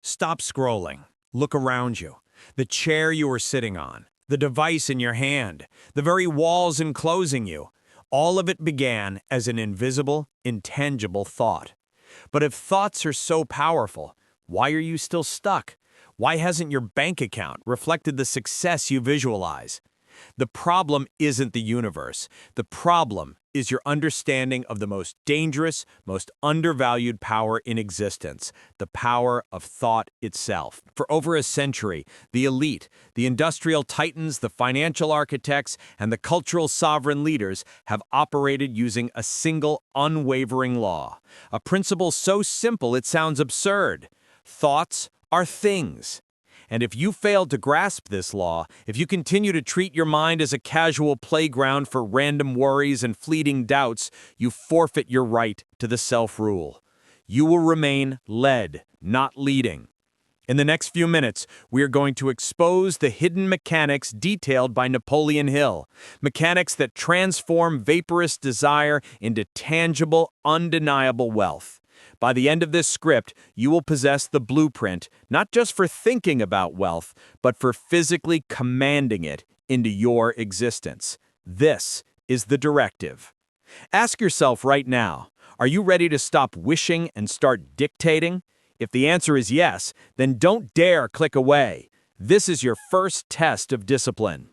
Stop scrolling. Look around you. The chair you are sitting on, the device in your hand, the very walls enclosing you. All of it began as an invisible, intangible thought. But if thoughts are so powerful, why are you still stuck? Why hasn't your bank account reflected the success you visualize? The problem isn't the universe. The problem is your understanding of the most dangerous, most undervalued power in existence, the power of thought itself. For over a century, the elite, the industrial titans, the financial architects, and the cultural sovereign leaders have operated using a single, unwavering law, a principle so simple it sounds absurd. Thoughts are things. And if you fail to grasp this law, if you continue to treat your mind as a casual playground for random worries and fleeting doubts, you forfeit your right to the self-rule. You will remain led, not leading. In the next few minutes, we are going to expose the hidden mechanics detailed by Napoleon Hill, mechanics that transform vaporous desire into tangible, undeniable wealth. By the end of this script, you will possess the blueprint, not just for thinking about wealth, but for physically commanding it into your existence. This is the directive. Ask yourself right now, are you ready to stop wishing and start dictating? If the answer is yes, then don't dare click away. This is your first test of discipline.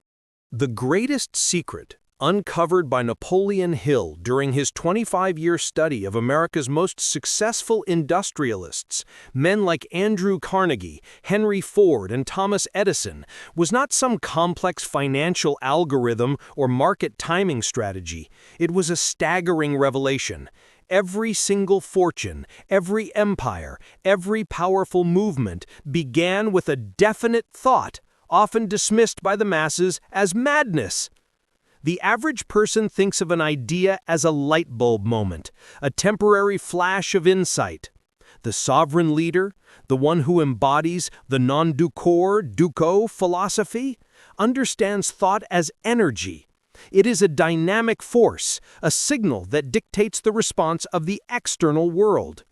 The greatest secret, uncovered by Napoleon Hill during his 25-year study of America's most successful industrialists, men like Andrew Carnegie, Henry Ford, and Thomas Edison, was not some complex financial algorithm or market timing strategy. It was a staggering revelation. Every single fortune, every empire, every powerful movement began with a definite thought, often dismissed by the masses as madness. The average person thinks of an idea as a light bulb moment, a temporary flash of insight. The sovereign leader, the one who embodies the Non Duco philosophy, understands thought as energy. It is a dynamic force, a signal that dictates the response of the external world.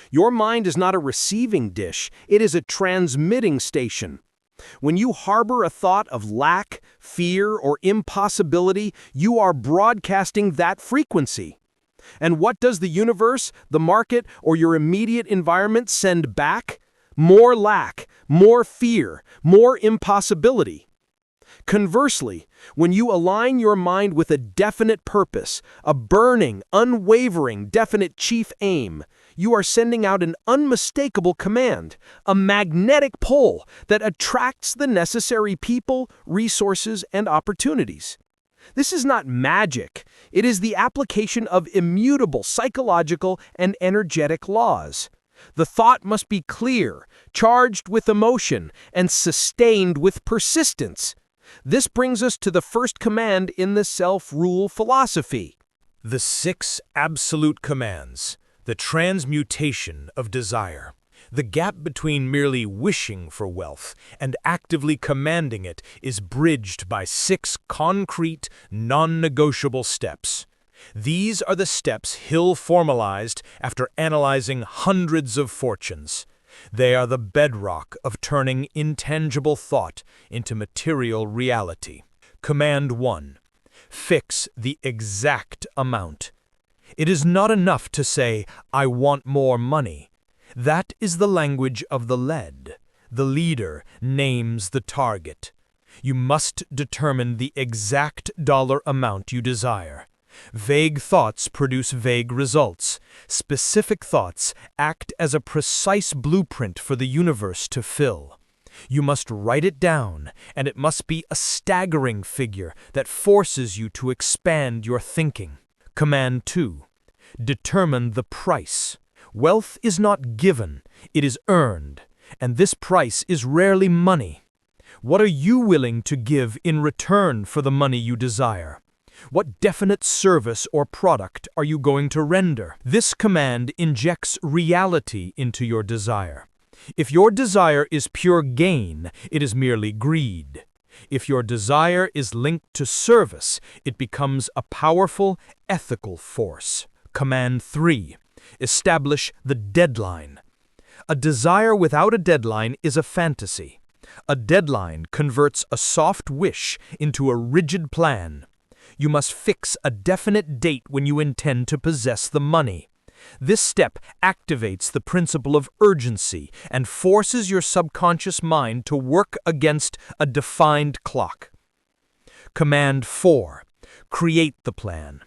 Your mind is not a receiving dish, it is a transmitting station. When you harbor a thought of lack, fear, or impossibility, you are broadcasting that frequency. And what does the universe, the market, or your immediate environment send back? More lack, more fear, more impossibility. Conversely, when you align your mind with a definite purpose, a burning, unwavering, definite chief aim, you are sending out an unmistakable command, a magnetic pull that attracts the necessary people, resources, and opportunities. This is not magic. It is the application of immutable psychological and energetic laws. The thought must be clear, charged with emotion, and sustained with persistence. This brings us to the first command in the self-rule philosophy. The 6 absolute commands. The transmutation of desire. The gap between merely wishing for wealth and actively commanding it is bridged by 6 concrete, non-negotiable steps. These are the steps Hill formalized after analyzing hundreds of fortunes. They are the bedrock of turning intangible thought into material reality. Command 1. Fix the exact amount. It is not enough to say, "I want more money." That is the language of the led. The leader names the target. You must determine the exact dollar amount you desire. Vague thoughts produce vague results. Specific thoughts act as a precise blueprint for the universe to fill. You must write it down, and it must be a staggering figure that forces you to expand your thinking. Command 2. Determine the price. Wealth is not given, it is earned, and this price is rarely money. What are you willing to give in return for the money you desire? What definite service or product are you going to render? This command injects reality into your desire. If your desire is pure gain, it is merely greed. If your desire is linked to service, it becomes a powerful, ethical force. Command 3. Establish the deadline. A desire without a deadline is a fantasy. A deadline converts a soft wish into a rigid plan. You must fix a definite date when you intend to possess the money. This step activates the principle of urgency and forces your subconscious mind to work against a defined clock. Command 4. Create the plan.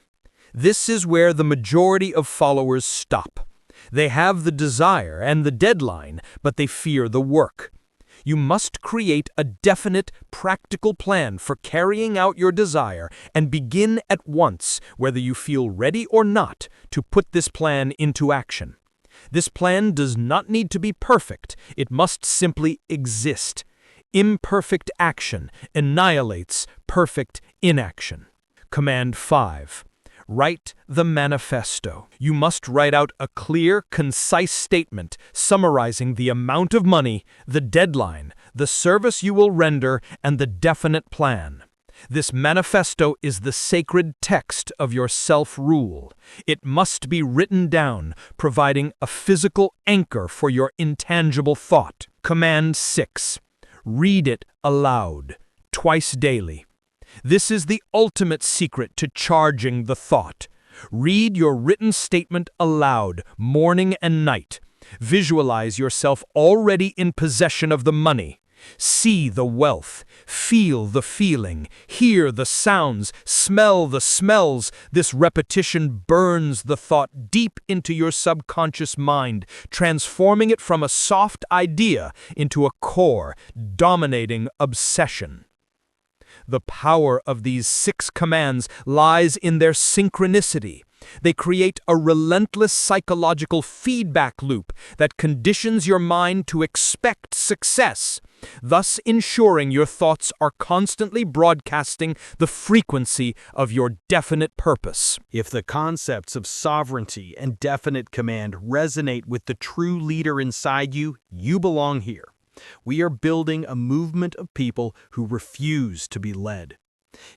This is where the majority of followers stop. They have the desire and the deadline, but they fear the work. You must create a definite, practical plan for carrying out your desire and begin at once, whether you feel ready or not, to put this plan into action. This plan does not need to be perfect. It must simply exist. Imperfect action annihilates perfect inaction. Command 5. Write the manifesto. You must write out a clear, concise statement summarizing the amount of money, the deadline, the service you will render, and the definite plan. This manifesto is the sacred text of your self-rule. It must be written down, providing a physical anchor for your intangible thought. Command 6. Read it aloud, twice daily. This is the ultimate secret to charging the thought. Read your written statement aloud, morning and night. Visualize yourself already in possession of the money. See the wealth, feel the feeling, hear the sounds, smell the smells. This repetition burns the thought deep into your subconscious mind, transforming it from a soft idea into a core, dominating obsession. The power of these 6 commands lies in their synchronicity. They create a relentless psychological feedback loop that conditions your mind to expect success, thus ensuring your thoughts are constantly broadcasting the frequency of your definite purpose. If the concepts of sovereignty and definite command resonate with the true leader inside you, you belong here. We are building a movement of people who refuse to be led.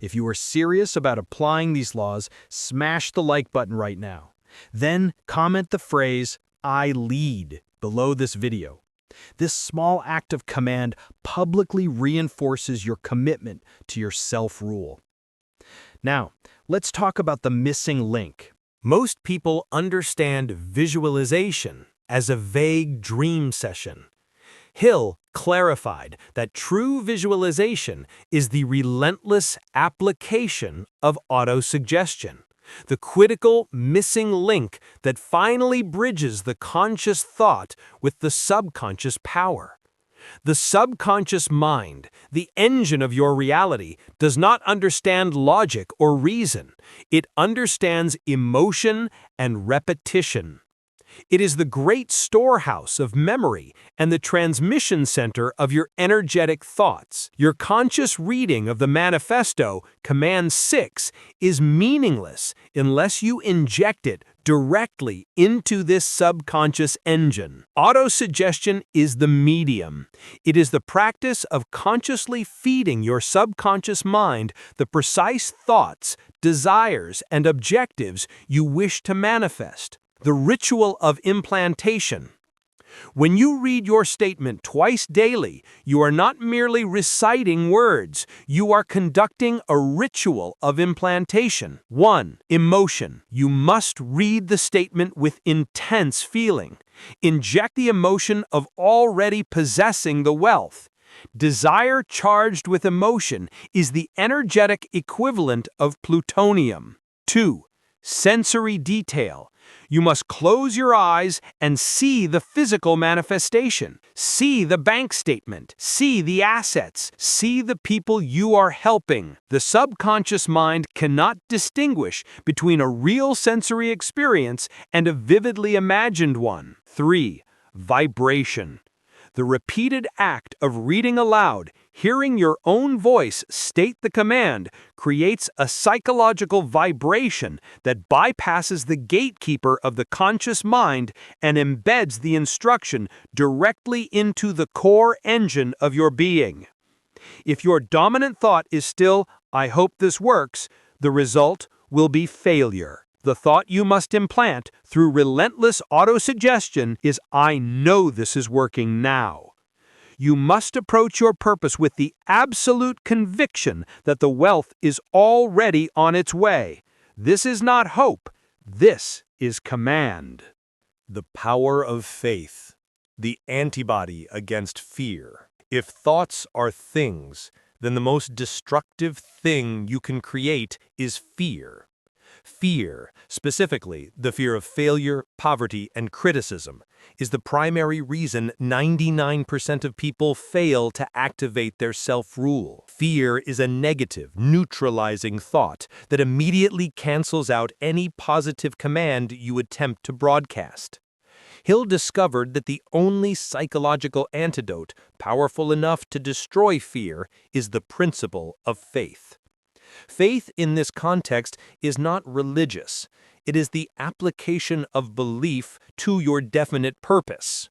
If you are serious about applying these laws, smash the like button right now. Then comment the phrase, "I lead," below this video. This small act of command publicly reinforces your commitment to your self-rule. Now, let's talk about the missing link. Most people understand visualization as a vague dream session. Hill clarified that true visualization is the relentless application of autosuggestion, the critical missing link that finally bridges the conscious thought with the subconscious power. The subconscious mind, the engine of your reality, does not understand logic or reason. It understands emotion and repetition. It is the great storehouse of memory and the transmission center of your energetic thoughts. Your conscious reading of the manifesto, Command 6, is meaningless unless you inject it directly into this subconscious engine. Autosuggestion is the medium. It is the practice of consciously feeding your subconscious mind the precise thoughts, desires, and objectives you wish to manifest. The ritual of implantation. When you read your statement twice daily, you are not merely reciting words, you are conducting a ritual of implantation. 1. Emotion. You must read the statement with intense feeling. Inject the emotion of already possessing the wealth. Desire charged with emotion is the energetic equivalent of plutonium. 2. Sensory detail. You must close your eyes and see the physical manifestation. See the bank statement. See the assets. See the people you are helping. The subconscious mind cannot distinguish between a real sensory experience and a vividly imagined one. 3. Vibration. The repeated act of reading aloud, hearing your own voice state the command, creates a psychological vibration that bypasses the gatekeeper of the conscious mind and embeds the instruction directly into the core engine of your being. If your dominant thought is still, "I hope this works," the result will be failure. The thought you must implant through relentless autosuggestion is, "I know this is working now." You must approach your purpose with the absolute conviction that the wealth is already on its way. This is not hope. This is command. The power of faith, the antibody against fear. If thoughts are things, then the most destructive thing you can create is fear. Fear, specifically the fear of failure, poverty, and criticism, is the primary reason 99% of people fail to activate their self-rule. Fear is a negative, neutralizing thought that immediately cancels out any positive command you attempt to broadcast. Hill discovered that the only psychological antidote powerful enough to destroy fear is the principle of faith. Faith in this context is not religious. It is the application of belief to your definite purpose.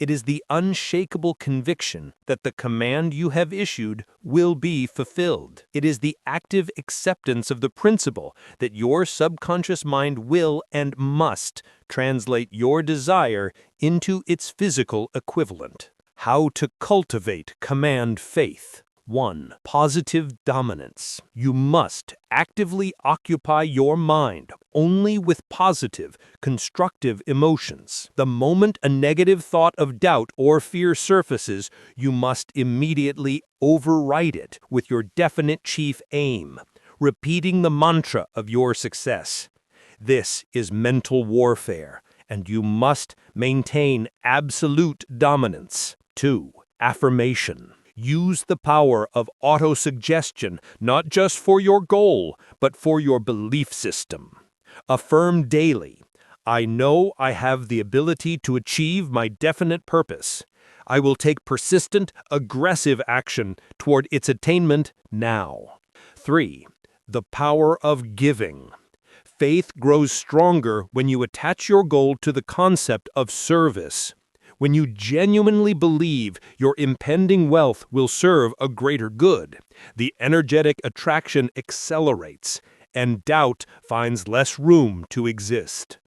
It is the unshakable conviction that the command you have issued will be fulfilled. It is the active acceptance of the principle that your subconscious mind will and must translate your desire into its physical equivalent. How to cultivate command faith. 1. Positive dominance. You must actively occupy your mind only with positive, constructive emotions. The moment a negative thought of doubt or fear surfaces, you must immediately override it with your definite chief aim, repeating the mantra of your success. This is mental warfare, and you must maintain absolute dominance. 2. Affirmation. Use the power of autosuggestion not just for your goal, but for your belief system. Affirm daily, "I know I have the ability to achieve my definite purpose. I will take persistent, aggressive action toward its attainment now." 3. The power of giving. Faith grows stronger when you attach your goal to the concept of service. When you genuinely believe your impending wealth will serve a greater good, the energetic attraction accelerates, and doubt finds less room to exist.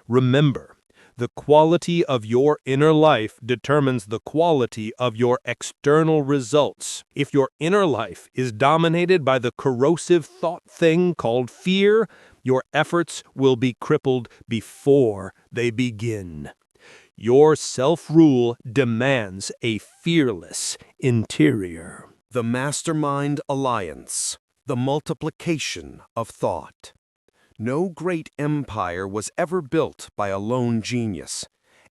Remember, the quality of your inner life determines the quality of your external results. If your inner life is dominated by the corrosive thought thing called fear, your efforts will be crippled before they begin. Your self-rule demands a fearless interior. The Mastermind Alliance. The multiplication of thought. No great empire was ever built by a lone genius.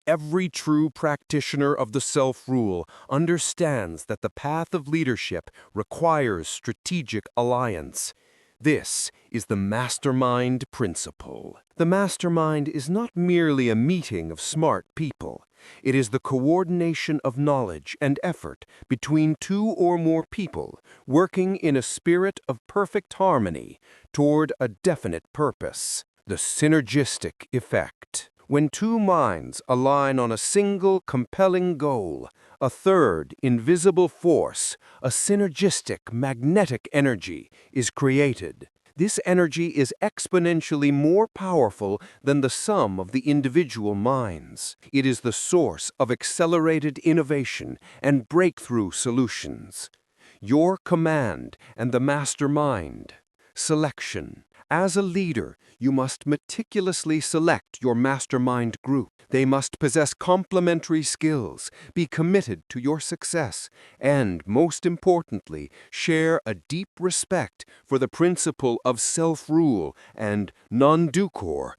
Every true practitioner of the self-rule understands that the path of leadership requires strategic alliance. This is the mastermind principle. The mastermind is not merely a meeting of smart people. It is the coordination of knowledge and effort between two or more people working in a spirit of perfect harmony toward a definite purpose. The synergistic effect. When two minds align on a single compelling goal, a third invisible force, a synergistic magnetic energy, is created. This energy is exponentially more powerful than the sum of the individual minds. It is the source of accelerated innovation and breakthrough solutions. Your command and the mastermind. Selection. As a leader, you must meticulously select your mastermind group. They must possess complementary skills, be committed to your success, and, most importantly, share a deep respect for the principle of self-rule and non duco.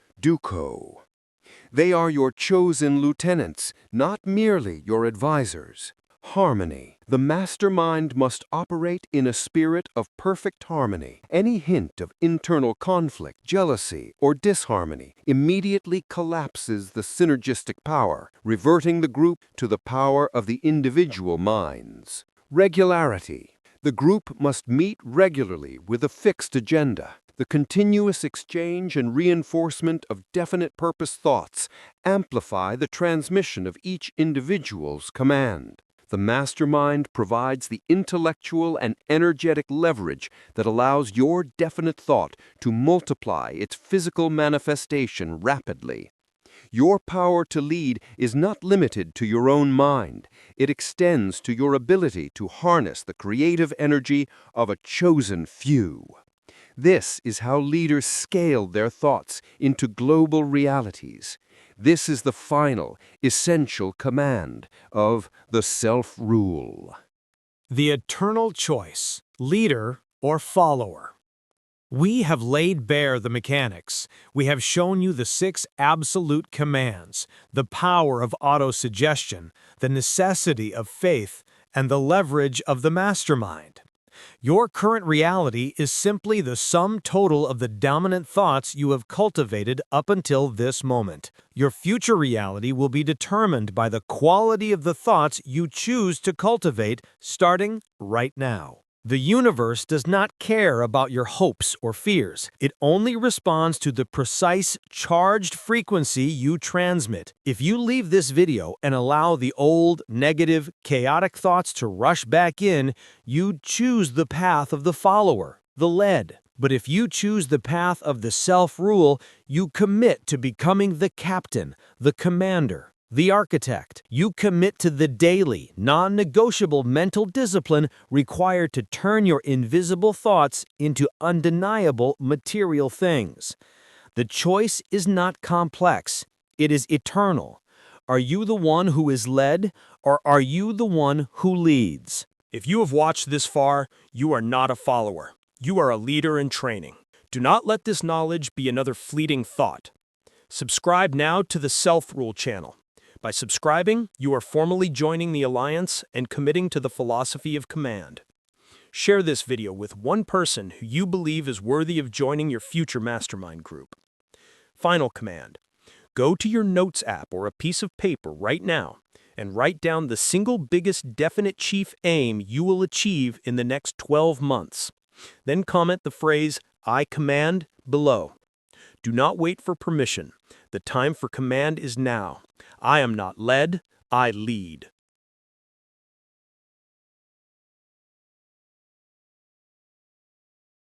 They are your chosen lieutenants, not merely your advisors. Harmony. The mastermind must operate in a spirit of perfect harmony. Any hint of internal conflict, jealousy, or disharmony immediately collapses the synergistic power, reverting the group to the power of the individual minds. Regularity. The group must meet regularly with a fixed agenda. The continuous exchange and reinforcement of definite purpose thoughts amplify the transmission of each individual's command. The mastermind provides the intellectual and energetic leverage that allows your definite thought to multiply its physical manifestation rapidly. Your power to lead is not limited to your own mind. It extends to your ability to harness the creative energy of a chosen few. This is how leaders scale their thoughts into global realities. This is the final, essential command of the self-rule. The eternal choice, leader or follower. We have laid bare the mechanics. We have shown you the 6 absolute commands, the power of autosuggestion, the necessity of faith, and the leverage of the mastermind. Your current reality is simply the sum total of the dominant thoughts you have cultivated up until this moment. Your future reality will be determined by the quality of the thoughts you choose to cultivate starting right now. The universe does not care about your hopes or fears. It only responds to the precise charged frequency you transmit. If you leave this video and allow the old, negative, chaotic thoughts to rush back in, you choose the path of the follower, the lead. But if you choose the path of the self-rule, you commit to becoming the captain, the commander, the architect. You commit to the daily, non-negotiable mental discipline required to turn your invisible thoughts into undeniable material things. The choice is not complex. It is eternal. Are you the one who is led, or are you the one who leads? If you have watched this far, you are not a follower. You are a leader in training. Do not let this knowledge be another fleeting thought. Subscribe now to the Self-Rule channel. By subscribing, you are formally joining the Alliance and committing to the philosophy of command. Share this video with one person who you believe is worthy of joining your future mastermind group. Final command. Go to your Notes app or a piece of paper right now and write down the single biggest definite chief aim you will achieve in the next 12 months. Then comment the phrase, "I command," below. Do not wait for permission. The time for command is now. I am not led, I lead.